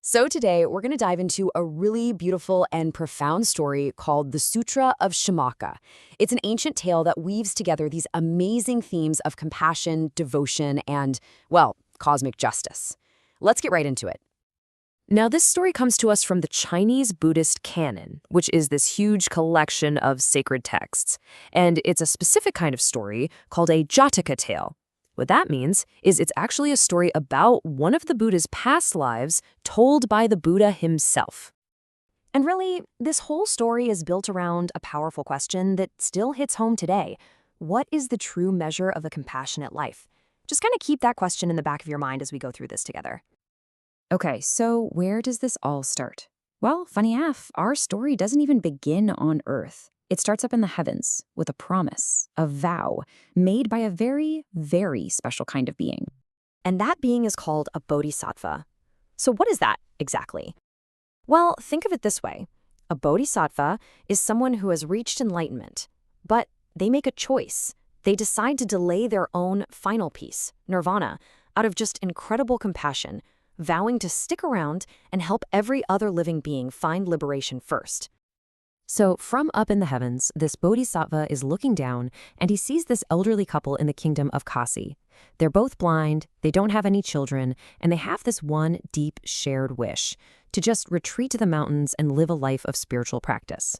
So today, we're going to dive into a really beautiful and profound story called the Sūtra of Śyāma. It's an ancient tale that weaves together these amazing themes of compassion, devotion, and, well, cosmic justice. Let's get right into it. Now, this story comes to us from the Chinese Buddhist canon, which is this huge collection of sacred texts. And it's a specific kind of story called a Jataka tale. What that means is it's actually a story about one of the Buddha's past lives told by the Buddha himself. And really, this whole story is built around a powerful question that still hits home today. What is the true measure of a compassionate life? Just kind of keep that question in the back of your mind as we go through this together. Okay, so where does this all start? Well, funny enough, our story doesn't even begin on Earth. It starts up in the heavens with a promise, a vow, made by a very, very special kind of being. And that being is called a bodhisattva. So what is that exactly? Well, think of it this way. A bodhisattva is someone who has reached enlightenment, but they make a choice. They decide to delay their own final peace, nirvana, out of just incredible compassion, vowing to stick around and help every other living being find liberation first. So from up in the heavens, this bodhisattva is looking down, and he sees this elderly couple in the kingdom of Kasi. They're both blind, they don't have any children, and they have this one deep shared wish, to just retreat to the mountains and live a life of spiritual practice.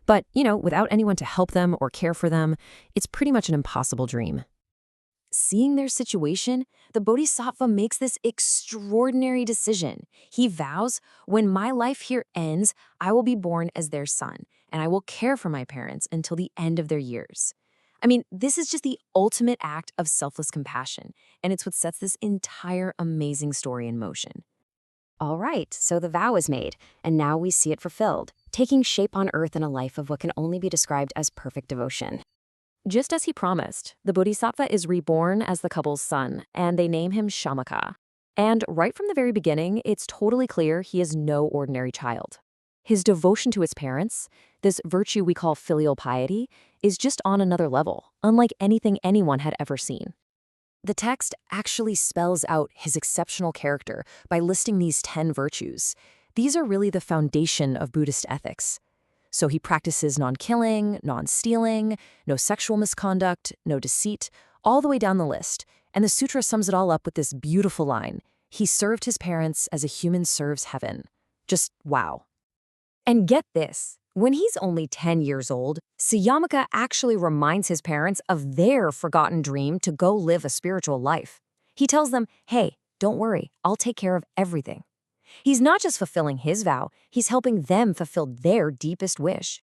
But, without anyone to help them or care for them, it's pretty much an impossible dream. Seeing their situation, the bodhisattva makes this extraordinary decision. He vows, when my life here ends, I will be born as their son, and I will care for my parents until the end of their years. I mean, this is just the ultimate act of selfless compassion, and it's what sets this entire amazing story in motion. All right, so the vow is made, and now we see it fulfilled, taking shape on earth in a life of what can only be described as perfect devotion. Just as he promised, the bodhisattva is reborn as the couple's son, and they name him Śyāma. And right from the very beginning, it's totally clear he is no ordinary child. His devotion to his parents, this virtue we call filial piety, is just on another level, unlike anything anyone had ever seen. The text actually spells out his exceptional character by listing these 10 virtues. These are really the foundation of Buddhist ethics. So he practices non-killing, non-stealing, no sexual misconduct, no deceit, all the way down the list. And the sutra sums it all up with this beautiful line: he served his parents as a human serves heaven. Just wow. And get this, when he's only 10 years old, Śyāma actually reminds his parents of their forgotten dream to go live a spiritual life. He tells them, hey, don't worry, I'll take care of everything. He's not just fulfilling his vow, he's helping them fulfill their deepest wish.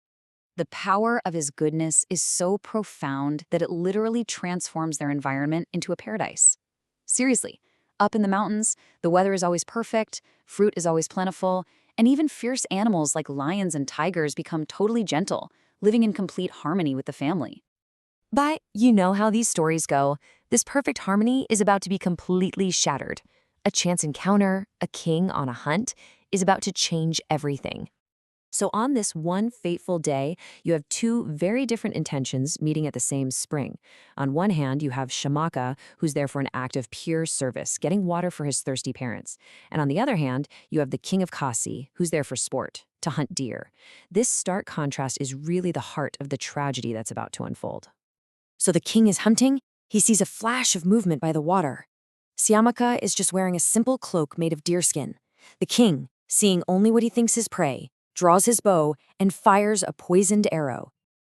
The power of his goodness is so profound that it literally transforms their environment into a paradise. Seriously, up in the mountains, the weather is always perfect, fruit is always plentiful, and even fierce animals like lions and tigers become totally gentle, living in complete harmony with the family. But you know how these stories go. This perfect harmony is about to be completely shattered. A chance encounter, a king on a hunt, is about to change everything. So on this one fateful day, you have two very different intentions meeting at the same spring. On one hand, you have Śyāma, who's there for an act of pure service, getting water for his thirsty parents. And on the other hand, you have the king of Kasi, who's there for sport, to hunt deer. This stark contrast is really the heart of the tragedy that's about to unfold. So the king is hunting, he sees a flash of movement by the water. Śyāma is just wearing a simple cloak made of deerskin. The king, seeing only what he thinks is prey, draws his bow and fires a poisoned arrow.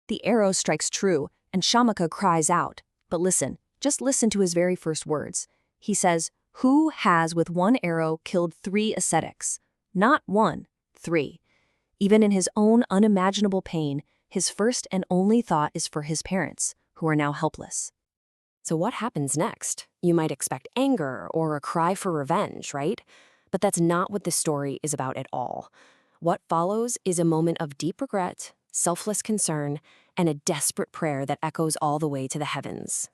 The arrow strikes true, and Śyāma cries out. But listen, just listen to his very first words. He says, "Who has with one arrow killed 3 ascetics? Not 1, 3. Even in his own unimaginable pain, his first and only thought is for his parents, who are now helpless." So what happens next? You might expect anger or a cry for revenge, right? But that's not what this story is about at all. What follows is a moment of deep regret, selfless concern, and a desperate prayer that echoes all the way to the heavens.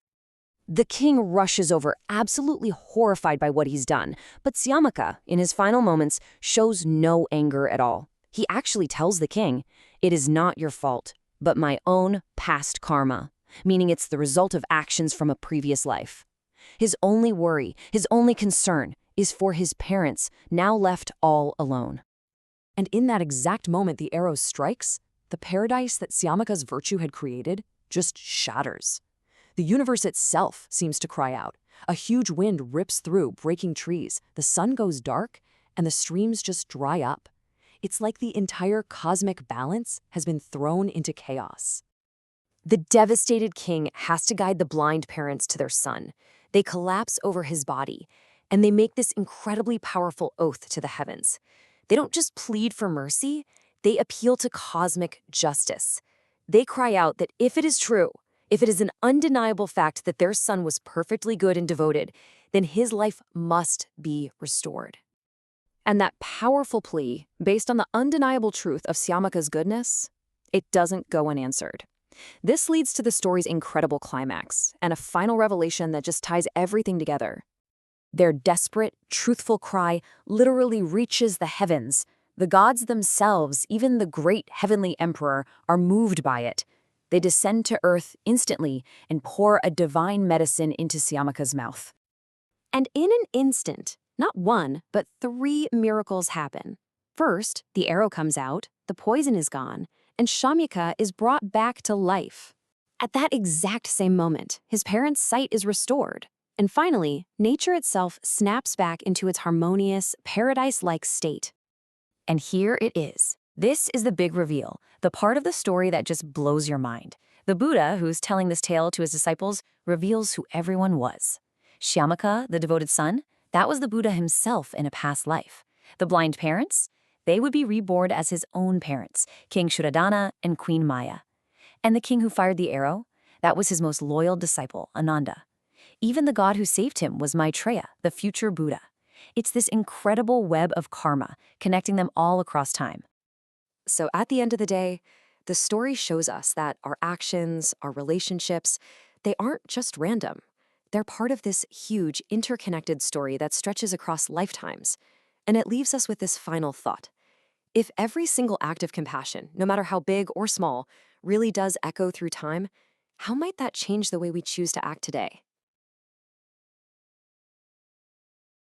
The king rushes over, absolutely horrified by what he's done, but Śyāma, in his final moments, shows no anger at all. He actually tells the king, "It is not your fault, but my own past karma," meaning it's the result of actions from a previous life. His only worry, his only concern, is for his parents, now left all alone. And in that exact moment the arrow strikes, the paradise that Śyāma's virtue had created just shatters. The universe itself seems to cry out. A huge wind rips through, breaking trees. The sun goes dark, and the streams just dry up. It's like the entire cosmic balance has been thrown into chaos. The devastated king has to guide the blind parents to their son. They collapse over his body, and they make this incredibly powerful oath to the heavens. They don't just plead for mercy, they appeal to cosmic justice. They cry out that if it is true, if it is an undeniable fact that their son was perfectly good and devoted, then his life must be restored. And that powerful plea, based on the undeniable truth of Śyāma's goodness, it doesn't go unanswered. This leads to the story's incredible climax, and a final revelation that just ties everything together. Their desperate, truthful cry literally reaches the heavens. The gods themselves, even the great heavenly emperor, are moved by it. They descend to earth instantly and pour a divine medicine into Śyāma's mouth. And in an instant, not one, but 3 miracles happen. First, the arrow comes out, the poison is gone, and Śyāma is brought back to life. At that exact same moment, his parents' sight is restored. And finally, nature itself snaps back into its harmonious, paradise-like state. And here it is. This is the big reveal, the part of the story that just blows your mind. The Buddha, who's telling this tale to his disciples, reveals who everyone was. Śyāma, the devoted son, that was the Buddha himself in a past life. The blind parents, they would be reborn as his own parents, King Shuddhadana and Queen Maya. And the king who fired the arrow, that was his most loyal disciple, Ananda. Even the god who saved him was Maitreya, the future Buddha. It's this incredible web of karma, connecting them all across time. So at the end of the day, the story shows us that our actions, our relationships, they aren't just random. They're part of this huge, interconnected story that stretches across lifetimes. And it leaves us with this final thought. If every single act of compassion, no matter how big or small, really does echo through time, how might that change the way we choose to act today?